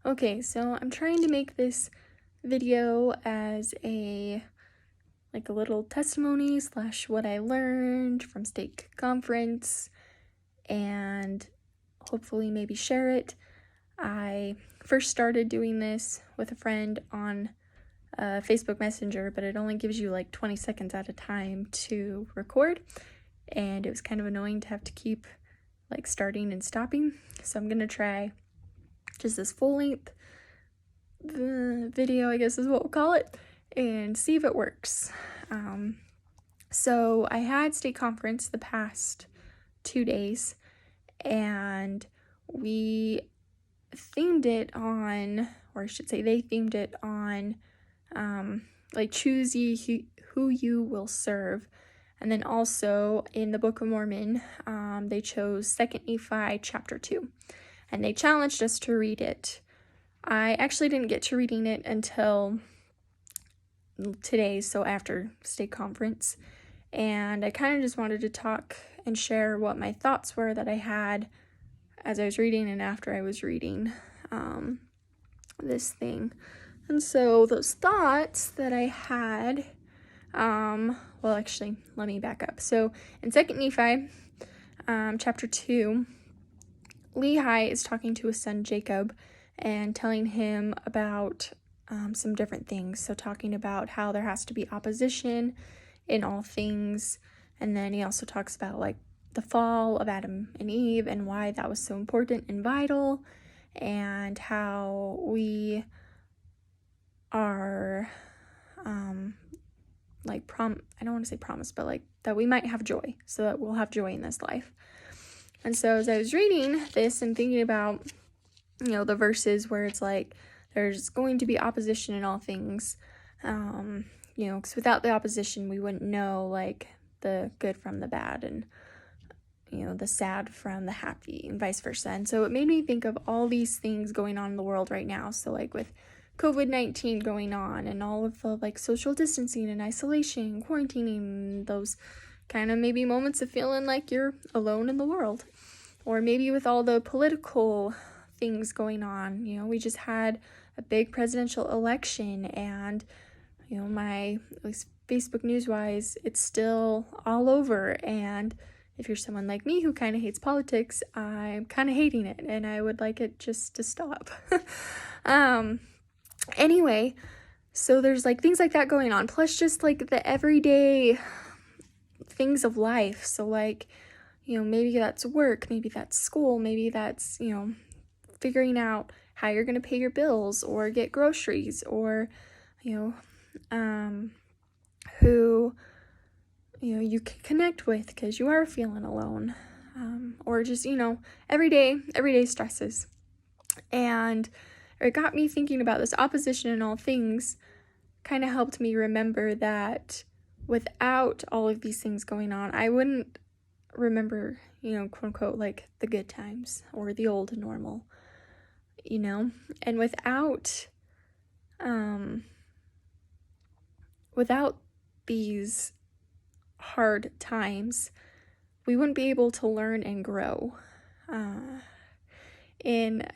Okay, so I'm trying to make this video as a little testimony / what I learned from state conference, and hopefully maybe share it. I first started doing this with a friend on Facebook Messenger, but it only gives you like 20 seconds at a time to record, and it was kind of annoying to have to keep like starting and stopping. So I'm gonna try just this full-length video, I guess is what we'll call it, and see if it works. So I had state conference the past 2 days, and we themed it on, or I should say they themed it on, like choose ye who you will serve. And then also in the Book of Mormon, they chose 2 Nephi chapter 2, and they challenged us to read it. I actually didn't get to reading it until today, so after state conference, and I kind of just wanted to talk and share what my thoughts were that I had as I was reading and after I was reading this thing. And so those thoughts that I had, well, actually, let me back up. So in 2 Nephi, chapter 2, Lehi is talking to his son Jacob and telling him about some different things. So talking about how there has to be opposition in all things. And then he also talks about like the fall of Adam and Eve and why that was so important and vital, and how we are I don't want to say promised, but like that we might have joy, so that we'll have joy in this life. And so as I was reading this and thinking about, the verses where it's like there's going to be opposition in all things, because without the opposition we wouldn't know like the good from the bad, and the sad from the happy, and vice versa. And so it made me think of all these things going on in the world right now. So like with COVID-19 going on and all of the like social distancing and isolation, quarantining, those kind of maybe moments of feeling like you're alone in the world. Or maybe with all the political things going on, we just had a big presidential election, and my, at least Facebook news-wise, it's still all over. And if you're someone like me who kind of hates politics, I'm kind of hating it, and I would like it just to stop. Anyway, so there's like things like that going on, plus just like the everyday things of life. So like, maybe that's work, maybe that's school, maybe that's, figuring out how you're going to pay your bills or get groceries, or, who, you can connect with because you are feeling alone, or just, everyday stresses. And it got me thinking about this opposition in all things, kind of helped me remember that without all of these things going on, I wouldn't remember, quote unquote, like the good times or the old normal, and without these hard times, we wouldn't be able to learn and grow. I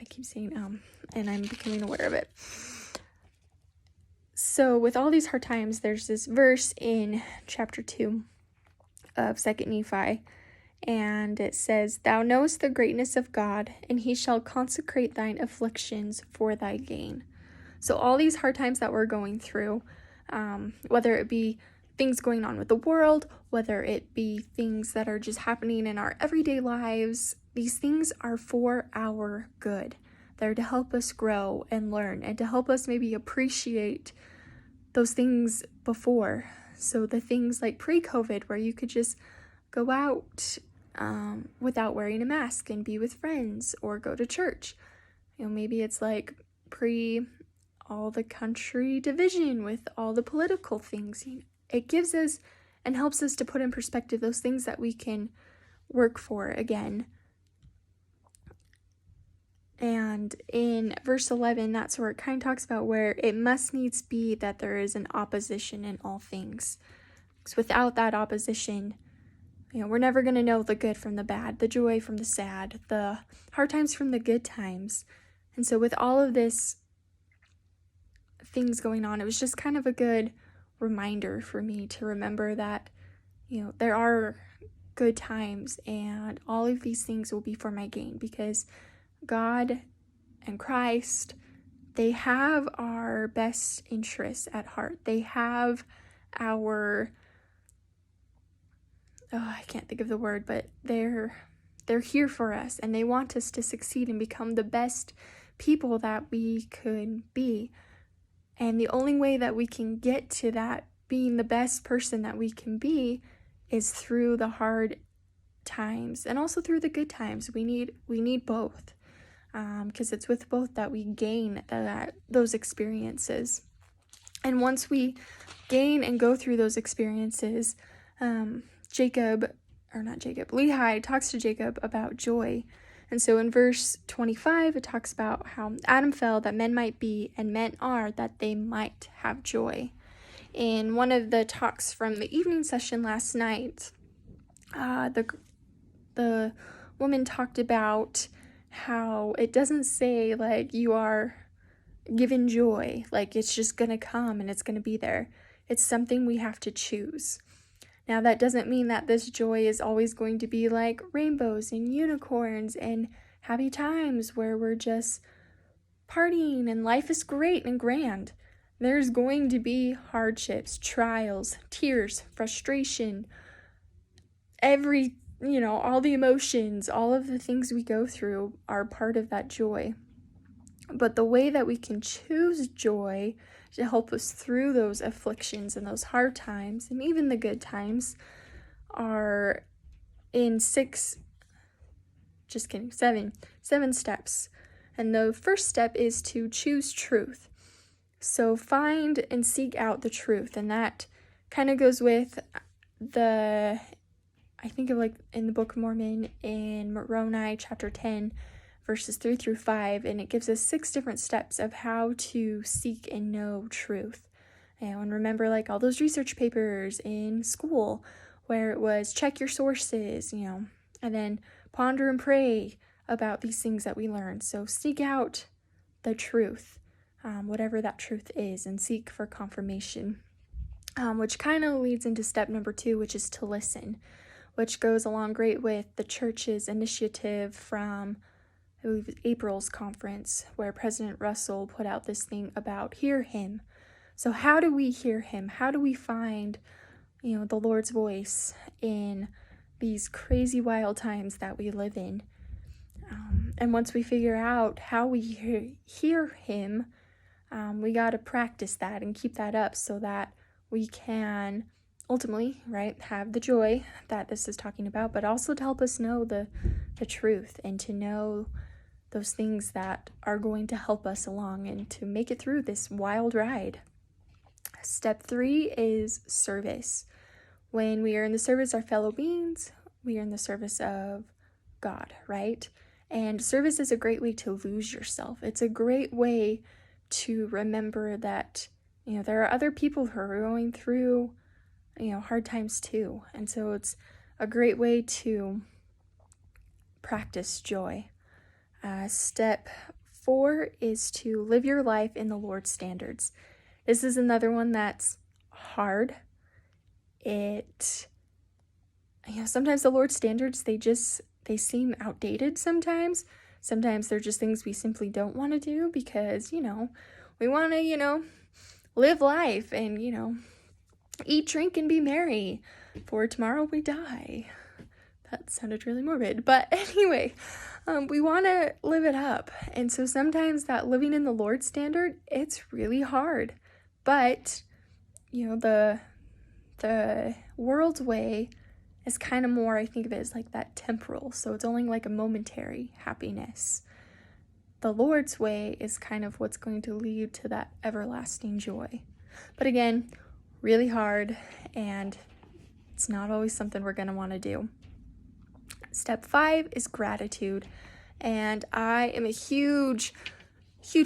keep saying and I'm becoming aware of it. So with all these hard times, there's this verse in chapter 2 of 2 Nephi, and it says, "Thou knowest the greatness of God, and he shall consecrate thine afflictions for thy gain." So all these hard times that we're going through, whether it be things going on with the world, whether it be things that are just happening in our everyday lives, these things are for our good. They're to help us grow and learn, and to help us maybe appreciate those things before. So the things like pre-COVID, where you could just go out without wearing a mask and be with friends or go to church. Maybe it's like pre all the country division with all the political things. It gives us and helps us to put in perspective those things that we can work for again. And in verse 11, that's where it kind of talks about where it must needs be that there is an opposition in all things. Because without that opposition, we're never going to know the good from the bad, the joy from the sad, the hard times from the good times. And so with all of this things going on, it was just kind of a good reminder for me to remember that, there are good times, and all of these things will be for my gain, because God and Christ, they have our best interests at heart. They have our, I can't think of the word, but they're here for us, and they want us to succeed and become the best people that we could be. And the only way that we can get to that, being the best person that we can be, is through the hard times and also through the good times. We need both, because it's with both that we gain those experiences. And once we gain and go through those experiences, Lehi talks to Jacob about joy. And so in verse 25, it talks about how Adam fell that men might be, and men are that they might have joy. In one of the talks from the evening session last night, the woman talked about how it doesn't say like you are given joy, like it's just going to come and it's going to be there. It's something we have to choose. Now, that doesn't mean that this joy is always going to be like rainbows and unicorns and happy times where we're just partying and life is great and grand. There's going to be hardships, trials, tears, frustration, all the emotions, all of the things we go through are part of that joy. But the way that we can choose joy to help us through those afflictions and those hard times and even the good times are in seven steps. And the first step is to choose truth. So find and seek out the truth. And that kind of goes with I think of like in the Book of Mormon in Moroni chapter 10, verses 3 through 5, and it gives us 6 different steps of how to seek and know truth. And remember, like all those research papers in school where it was check your sources, and then ponder and pray about these things that we learned. So seek out the truth, whatever that truth is, and seek for confirmation, which kind of leads into step number 2, which is to listen, which goes along great with the church's initiative from I believe April's conference, where President Russell put out this thing about hear him. So how do we hear him? How do we find, the Lord's voice in these crazy wild times that we live in? And once we figure out how we hear him, we got to practice that and keep that up so that we can ultimately, have the joy that this is talking about, but also to help us know the truth and to know those things that are going to help us along and to make it through this wild ride. Step 3 is service. When we are in the service of our fellow beings, we are in the service of God, right? And service is a great way to lose yourself. It's a great way to remember that, there are other people who are going through, hard times too. And so it's a great way to practice joy. Step 4 is to live your life in the Lord's standards. This is another one that's hard. Sometimes the Lord's standards, they seem outdated sometimes. Sometimes they're just things we simply don't want to do because, we want to, live life and, eat, drink, and be merry, for tomorrow we die. That sounded really morbid, but anyway, we want to live it up. And so sometimes that living in the Lord's standard, it's really hard. But, the world's way is kind of more, I think of it as like that temporal. So it's only like a momentary happiness. The Lord's way is kind of what's going to lead to that everlasting joy. But again, really hard, and it's not always something we're going to want to do. Step 5 is gratitude, and I am a huge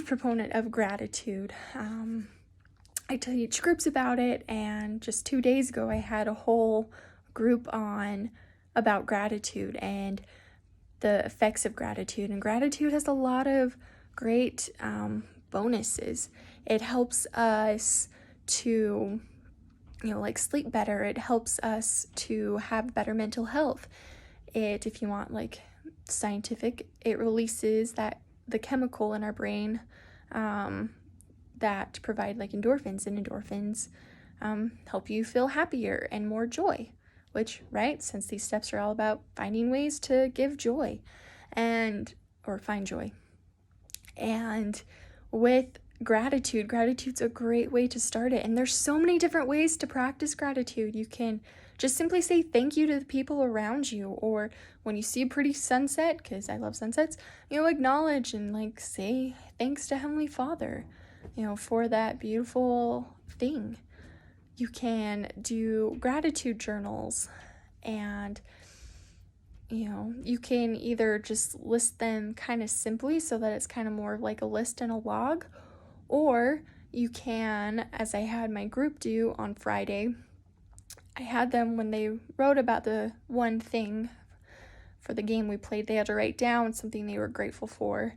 proponent of gratitude. I teach groups about it, and just 2 days ago I had a whole group about gratitude and the effects of gratitude. And gratitude has a lot of great bonuses. It helps us to, like sleep better. It helps us to have better mental health. It, if you want like scientific, it releases the chemical in our brain that provide like endorphins, and endorphins help you feel happier and more joy, which, right, since these steps are all about finding ways to give joy or find joy. And with gratitude's a great way to start it. And there's so many different ways to practice gratitude. You can just simply say thank you to the people around you, or when you see a pretty sunset, because I love sunsets, acknowledge and like say thanks to Heavenly Father, for that beautiful thing. You can do gratitude journals, and you can either just list them kind of simply so that it's kind of more like a list and a log, or you can, as I had my group do on Friday, I had them, when they wrote about the one thing for the game we played, they had to write down something they were grateful for.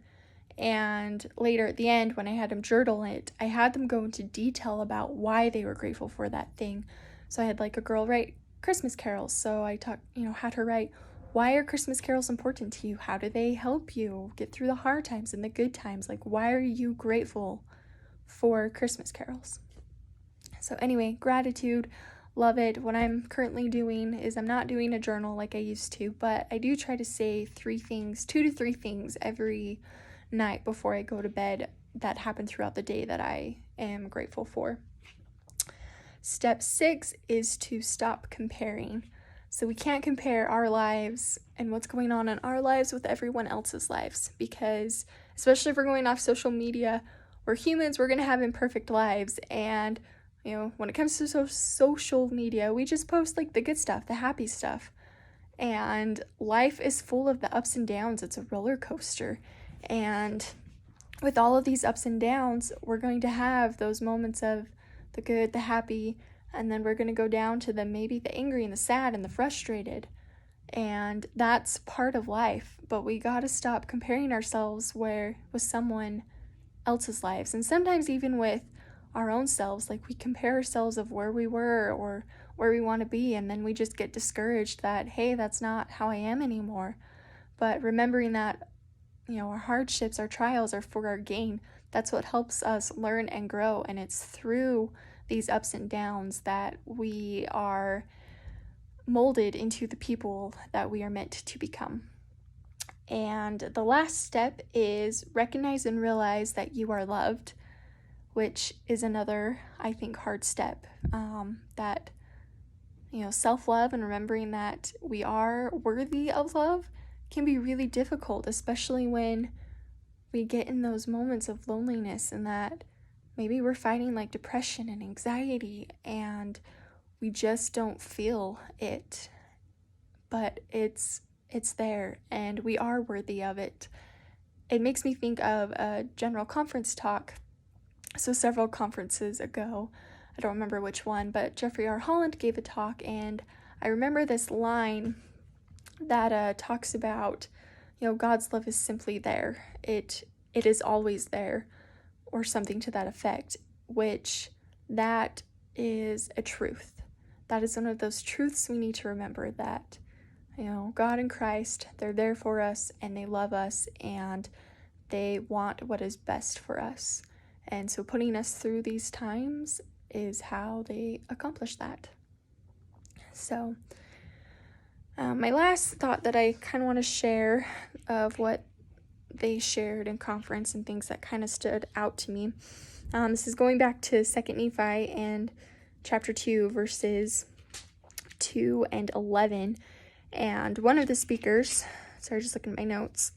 And later at the end, when I had them journal it, I had them go into detail about why they were grateful for that thing. So I had like a girl write Christmas carols. So I had her write, why are Christmas carols important to you? How do they help you get through the hard times and the good times? Like, why are you grateful for Christmas carols? So anyway, gratitude, love it. What I'm currently doing is I'm not doing a journal like I used to, but I do try to say 2 to 3 things every night before I go to bed that happen throughout the day that I am grateful for. Step 6 is to stop comparing. So we can't compare our lives and what's going on in our lives with everyone else's lives, because especially if we're going off social media, we're humans, we're going to have imperfect lives. And, when it comes to social media, we just post like the good stuff, the happy stuff. And life is full of the ups and downs. It's a roller coaster. And with all of these ups and downs, we're going to have those moments of the good, the happy, and then we're going to go down to maybe the angry and the sad and the frustrated. And that's part of life, but we got to stop comparing ourselves with someone else's lives. And sometimes even with our own selves, like we compare ourselves of where we were or where we want to be, and then we just get discouraged that, hey, that's not how I am anymore. But remembering that, our hardships, our trials are for our gain. That's what helps us learn and grow. And it's through these ups and downs that we are molded into the people that we are meant to become. And the last step is recognize and realize that you are loved, which is another, I think, hard step. That, self-love and remembering that we are worthy of love can be really difficult, especially when we get in those moments of loneliness and that maybe we're fighting like depression and anxiety and we just don't feel it. But it's there and we are worthy of it. It makes me think of a general conference talk. So several conferences ago, I don't remember which one, but Jeffrey R. Holland gave a talk, and I remember this line that talks about, God's love is simply there. It is always there, or something to that effect, which that is a truth. That is one of those truths we need to remember, that, God and Christ, they're there for us, and they love us, and they want what is best for us. And so putting us through these times is how they accomplish that. So my last thought that I kind of want to share of what they shared in conference and things that kind of stood out to me. This is going back to 2 Nephi and chapter 2, verses 2 and 11. And one of the speakers, sorry, just looking at my notes,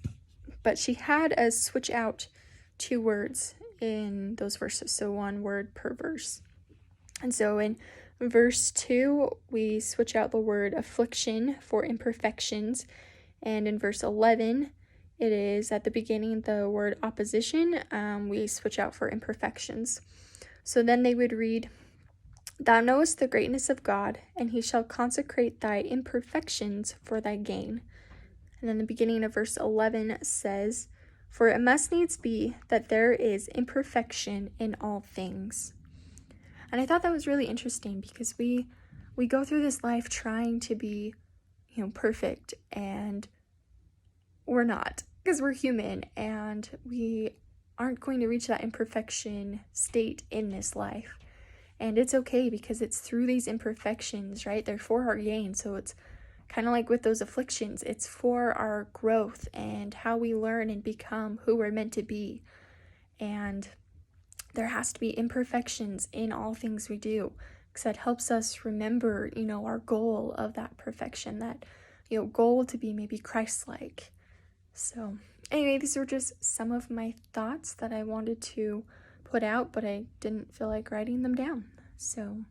but she had us switch out 2 words in those verses, so 1 word per verse. And so in verse 2, we switch out the word affliction for imperfections, and in verse 11, it is at the beginning the word opposition, we switch out for imperfections. So then they would read, "Thou knowest the greatness of God, and he shall consecrate thy imperfections for thy gain." And then the beginning of verse 11 says, For it must needs be that there is imperfection in all things. And I thought that was really interesting because we go through this life trying to be, perfect, and we're not, because we're human and we aren't going to reach that imperfection state in this life. And it's okay, because it's through these imperfections, right? They're for our gain. So it's kind of like with those afflictions, it's for our growth and how we learn and become who we're meant to be. And there has to be imperfections in all things we do, because that helps us remember, our goal of that perfection, that, goal to be maybe Christ-like. So anyway, these were just some of my thoughts that I wanted to put out, but I didn't feel like writing them down. So